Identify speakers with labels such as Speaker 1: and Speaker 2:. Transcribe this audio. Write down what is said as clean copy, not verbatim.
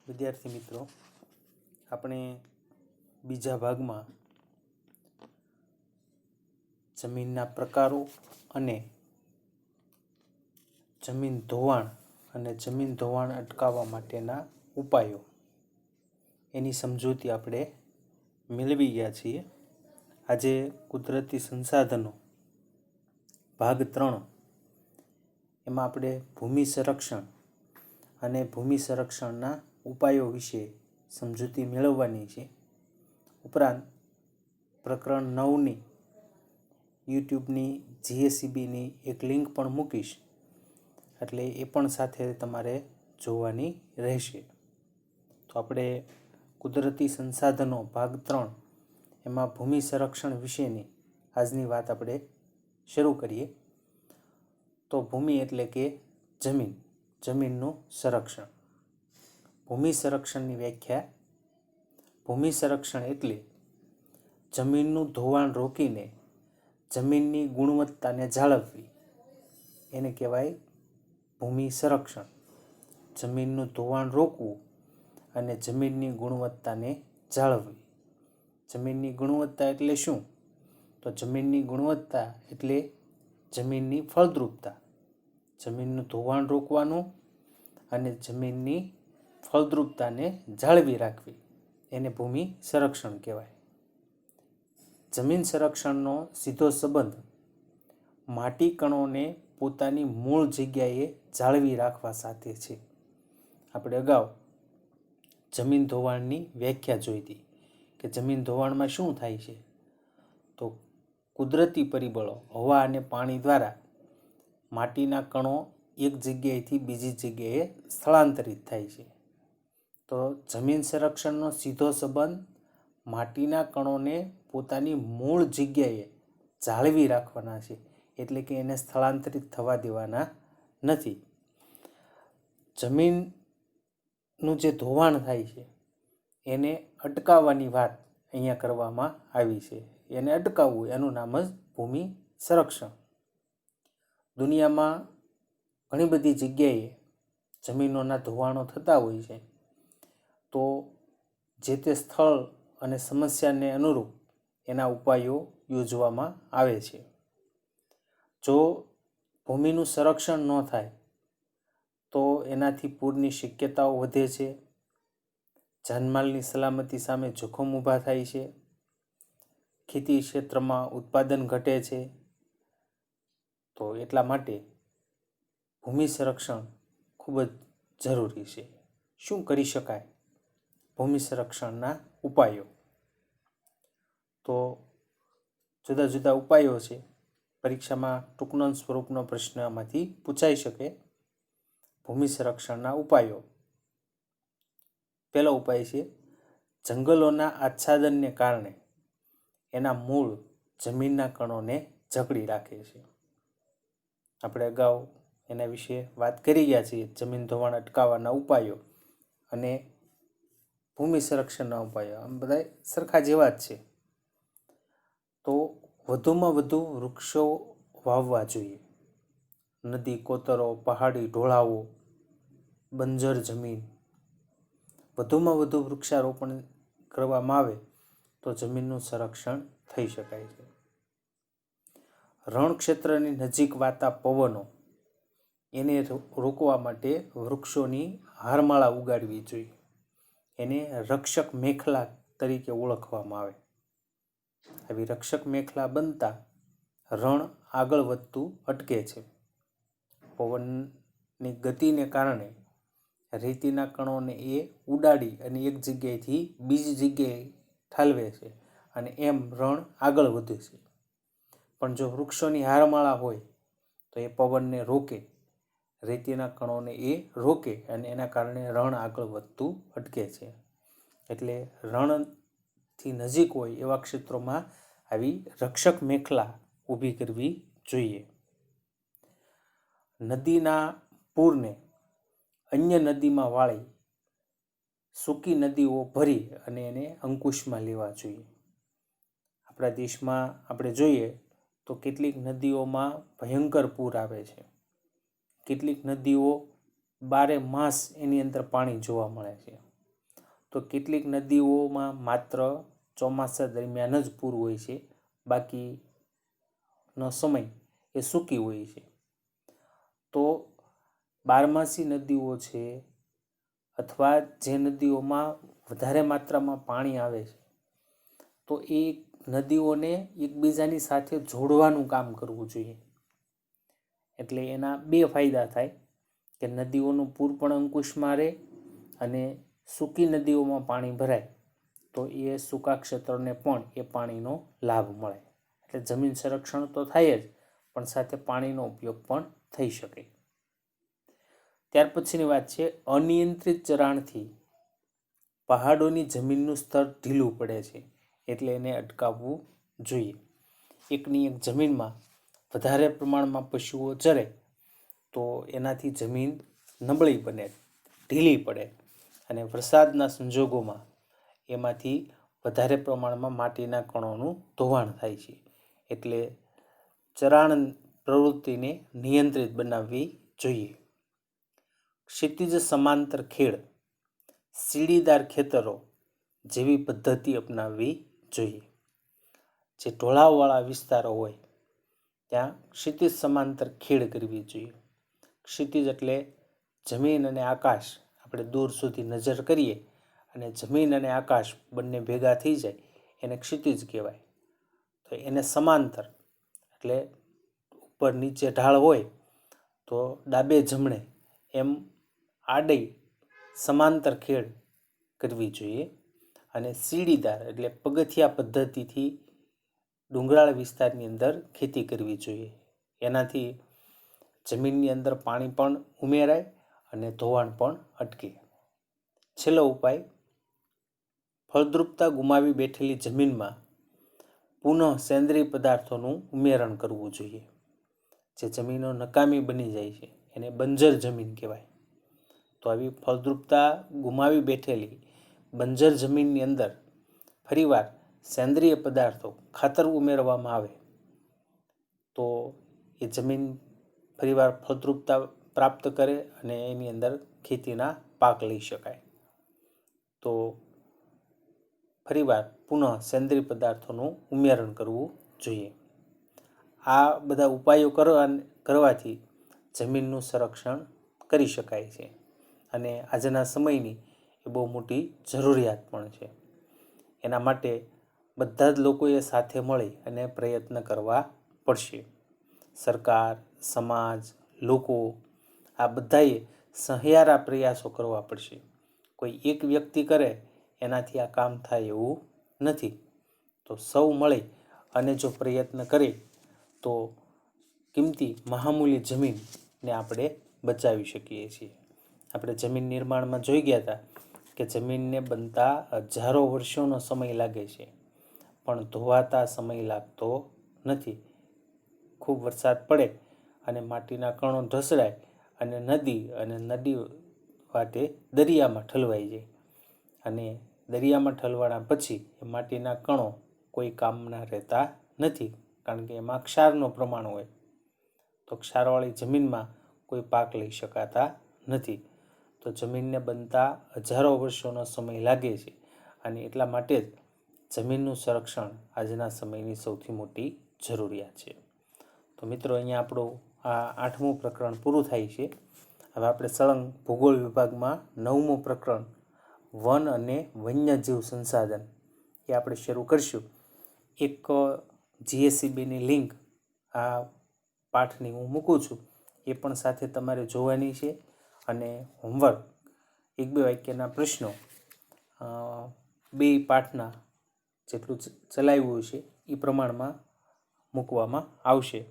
Speaker 1: વિદ્યાર્થી મિત્રો, આપણે બીજા ભાગમાં જમીનના પ્રકારો અને જમીન ધોવાણ અટકાવવા માટેના ઉપાયો એની સમજૂતી આપણે મેળવી ગયા છીએ. આજે કુદરતી સંસાધનો ભાગ 3 એમાં આપણે ભૂમિ સંરક્ષણ અને ભૂમિ સંરક્ષણના ઉપાયો વિશે સમજૂતી મેળવવાની છે. ઉપરાંત પ્રકરણ 9ની યુટ્યુબની GSEBની એક લિંક પણ મૂકીશ, એટલે એ પણ સાથે તમારે જોવાની રહેશે. તો આપણે કુદરતી સંસાધનો ભાગ 3 એમાં ભૂમિ સંરક્ષણ વિશેની આજની વાત આપણે શરૂ કરીએ. તો ભૂમિ એટલે કે જમીનનું સંરક્ષણ. ભૂમિ સંરક્ષણની વ્યાખ્યા: ભૂમિ સંરક્ષણ એટલે જમીનનું ધોવાણ રોકીને જમીનની ગુણવત્તાને જાળવવી, એને કહેવાય ભૂમિ સંરક્ષણ. જમીનનું ધોવાણ રોકવું અને જમીનની ગુણવત્તાને જાળવવી. જમીનની ગુણવત્તા એટલે શું? તો જમીનની ગુણવત્તા એટલે જમીનની ફળદ્રુપતા. જમીનનું ધોવાણ રોકવાનું અને જમીનની ફળદ્રુપતાને જાળવી રાખવી, એને ભૂમિ સંરક્ષણ કહેવાય. જમીન સંરક્ષણનો સીધો સંબંધ માટી કણોને પોતાની મૂળ જગ્યાએ જાળવી રાખવા સાથે છે. આપણે અગાઉ જમીન ધોવાણની વ્યાખ્યા જોઈ હતી કે જમીન ધોવાણમાં શું થાય છે. તો કુદરતી પરિબળો હવા અને પાણી દ્વારા માટીના કણો એક જગ્યાએથી બીજી જગ્યાએ સ્થળાંતરિત થાય છે. તો જમીન સંરક્ષણનો સીધો સંબંધ માટીના કણોને પોતાની મૂળ જગ્યાએ જાળવી રાખવાના છે, એટલે કે એને સ્થળાંતરિત થવા દેવાના નથી. જમીનનું જે ધોવાણ થાય છે એને અટકાવવાની વાત અહીંયા કરવામાં આવી છે. એને અટકાવવું એનું નામ જ ભૂમિ સંરક્ષણ. દુનિયામાં ઘણી બધી જગ્યાએ જમીનોના ધોવાણો થતા હોય છે. તો જે તે સ્થળ અને સમસ્યાને અનુરૂપ એના ઉપાયો યોજવામાં આવે છે. જો ભૂમિનું સંરક્ષણ ન થાય તો એનાથી પૂરની શક્યતાઓ વધે છે, જાનમાલની સલામતી સામે જોખમ ઊભા થાય છે, ખેતી ક્ષેત્રમાં ઉત્પાદન ઘટે છે. તો એટલા માટે ભૂમિ સંરક્ષણ ખૂબ જ જરૂરી છે. શું કરી શકાય? ભૂમિ સંરક્ષણના ઉપાયો. તો જુદા જુદા ઉપાયો છે. પરીક્ષામાં ટૂંકનોંધ સ્વરૂપનો પ્રશ્ન આમાંથી પૂછાઈ શકે. ભૂમિ સંરક્ષણના ઉપાયો. પહેલો ઉપાય છે જંગલોના આચ્છાદનને કારણે એના મૂળ જમીનના કણોને જકડી રાખે છે. આપણે અગાઉ એના વિશે વાત કરી ગયા છીએ. જમીન ધોવાણ અટકાવવાના ઉપાયો અને ભૂમિ સંરક્ષણના ઉપાયો આમ બધા સરખા જેવા જ છે. તો વધુમાં વધુ વૃક્ષો વાવવા જોઈએ. નદી, કોતરો, પહાડી ઢોળાવો, બંજર જમીન, વધુમાં વધુ વૃક્ષારોપણ કરવામાં આવે તો જમીનનું સંરક્ષણ થઈ શકાય છે. રણ ક્ષેત્રની નજીક વાતા પવનો એને રોકવા માટે વૃક્ષોની હારમાળા ઉગાડવી જોઈએ. એને રક્ષક મેખલા તરીકે ઓળખવામાં આવે. આવી રક્ષક મેખલા બનતા રણ આગળ વધતું અટકે છે. પવનની ગતિને કારણે રેતીના કણોને એ ઉડાડી અને એક જગ્યાએથી બીજી જગ્યાએ ઠાલવે છે અને એમ રણ આગળ વધે છે. પણ જો વૃક્ષોની હારમાળા હોય તો એ પવનને રોકે, રેતીના કણોને એ રોકે અને એના કારણે રણ આગળ વધતું અટકે છે. એટલે રણથી નજીક હોય એવા ક્ષેત્રોમાં આવી રક્ષક મેખલા ઊભી કરવી જોઈએ. નદીના પૂરને અન્ય નદીમાં વાળી સૂકી નદીઓ ભરી અને એને અંકુશમાં લેવા જોઈએ. આપણા દેશમાં આપણે જોઈએ તો કેટલીક નદીઓમાં ભયંકર પૂર આવે છે. કેટલીક નદીઓ 12 માસ એની અંદર પાણી જોવા મળે છે. તો કેટલીક નદીઓમાં માત્ર ચોમાસા દરમિયાન જ પૂર હોય છે, બાકીનો સમય એ સૂકી હોય છે. તો બારમાસી નદીઓ છે અથવા જે નદીઓમાં વધારે માત્રામાં પાણી આવે છે, તો એ નદીઓને એકબીજાની સાથે જોડવાનું કામ કરવું જોઈએ. એટલે એના બે ફાયદા થાય કે નદીઓનું પૂર પણ અંકુશમાં રહે અને સૂકી નદીઓમાં પાણી ભરાય તો એ સૂકા ક્ષેત્રને પણ એ પાણીનો લાભ મળે. એટલે જમીન સંરક્ષણ તો થાય જ, પણ સાથે પાણીનો ઉપયોગ પણ થઈ શકે. ત્યાર પછીની વાત છે, અનિયંત્રિત ચરાણથી પહાડોની જમીનનું સ્તર ઢીલું પડે છે, એટલે એને અટકાવવું જોઈએ. એકની એક જમીનમાં વધારે પ્રમાણમાં પશુઓ ચરે તો એનાથી જમીન નબળી બને, ઢીલી પડે અને વરસાદના સંજોગોમાં એમાંથી વધારે પ્રમાણમાં માટીના કણોનું ધોવાણ થાય છે. એટલે ચરાણ પ્રવૃત્તિને નિયંત્રિત બનાવવી જોઈએ. ક્ષિતિજ સમાંતર ખેડ, સીડીદાર ખેતરો જેવી પદ્ધતિ અપનાવવી જોઈએ. જે ઢોળાવવાળા વિસ્તારો હોય ત્યાં ક્ષિતિજ સમાંતર ખેડ કરવી જોઈએ. ક્ષિતિજ એટલે જમીન અને આકાશ, આપણે દૂર સુધી નજર કરીએ અને જમીન અને આકાશ બંને ભેગા થઈ જાય એને ક્ષિતિજ કહેવાય. તો એને સમાંતર એટલે ઉપર નીચે ઢાળ હોય તો ડાબે જમણે એમ આડે સમાંતર ખેડ કરવી જોઈએ. અને સીડીદાર એટલે પગથિયા પદ્ધતિથી ડુંગરાળ વિસ્તારની અંદર ખેતી કરવી જોઈએ. એનાથી જમીનની અંદર પાણી પણ ઉમેરાય અને ધોવાણ પણ અટકે. છેલ્લો ઉપાય, ફળદ્રુપતા ગુમાવી બેઠેલી જમીનમાં પુનઃ સેન્દ્રિય પદાર્થોનું ઉમેરણ કરવું જોઈએ. જે જમીનો નકામી બની જાય છે એને બંજર જમીન કહેવાય. તો આવી ફળદ્રુપતા ગુમાવી બેઠેલી બંજર જમીનની અંદર ફરીવાર સેન્દ્રિય પદાર્થો, ખાતર ઉમેરવામાં આવે તો એ જમીન ફરીવાર ફળદ્રુપતા પ્રાપ્ત કરે અને એની અંદર ખેતીના પાક લઈ શકાય. તો ફરીવાર પુનઃ સેન્દ્રિય પદાર્થોનું ઉમેરણ કરવું જોઈએ. આ બધા ઉપાયો કરવાથી જમીનનું સંરક્ષણ કરી શકાય છે અને આજના સમયની એ બહુ મોટી જરૂરિયાત પણ છે. એના માટે બધા જ લોકોએ સાથે મળી અને પ્રયત્ન કરવા પડશે. સરકાર, સમાજ, લોકો આ બધાએ સહિયારા પ્રયાસો કરવા પડશે. કોઈ એક વ્યક્તિ કરે એનાથી આ કામ થાય એવું નથી. તો સૌ મળી અને જો પ્રયત્ન કરે તો કિંમતી મહામૂલ્ય જમીનને આપણે બચાવી શકીએ છીએ. આપણે જમીન નિર્માણમાં જોઈ ગયા હતા કે જમીનને બનતા હજારો વર્ષોનો સમય લાગે છે, પણ ધોવાતા સમય લાગતો નથી. ખૂબ વરસાદ પડે અને માટીના કણો ઢસડાય અને નદી વાટે દરિયામાં ઠલવાઈ જાય અને દરિયામાં ઠલવાના પછી એ માટીના કણો કોઈ કામના રહેતા નથી, કારણ કે એમાં ક્ષારનું પ્રમાણ હોય. તો ક્ષારવાળી જમીનમાં કોઈ પાક લઈ શકાતા નથી. તો જમીનને બનતા હજારો વર્ષોનો સમય લાગે છે અને એટલા માટે જ જમીનનું સંરક્ષણ આજના સમયની સૌથી મોટી જરૂરિયાત છે. તો મિત્રો, અહીંયા આપણું આ 8મું પ્રકરણ પૂરું થાય છે. હવે આપણે સળંગ ભૂગોળ વિભાગમાં 9મું પ્રકરણ વન અને વન્યજીવ સંસાધન એ આપણે શરૂ કરીશું. એક GSEBની લિંક આ પાઠની હું મૂકું છું, એ પણ સાથે તમારે જોવાની છે અને હોમવર્ક 1-2 વાક્યના પ્રશ્નો 2 પાઠના જેટલું ચલાવ્યું છે એ પ્રમાણમાં મૂકવામાં આવશે.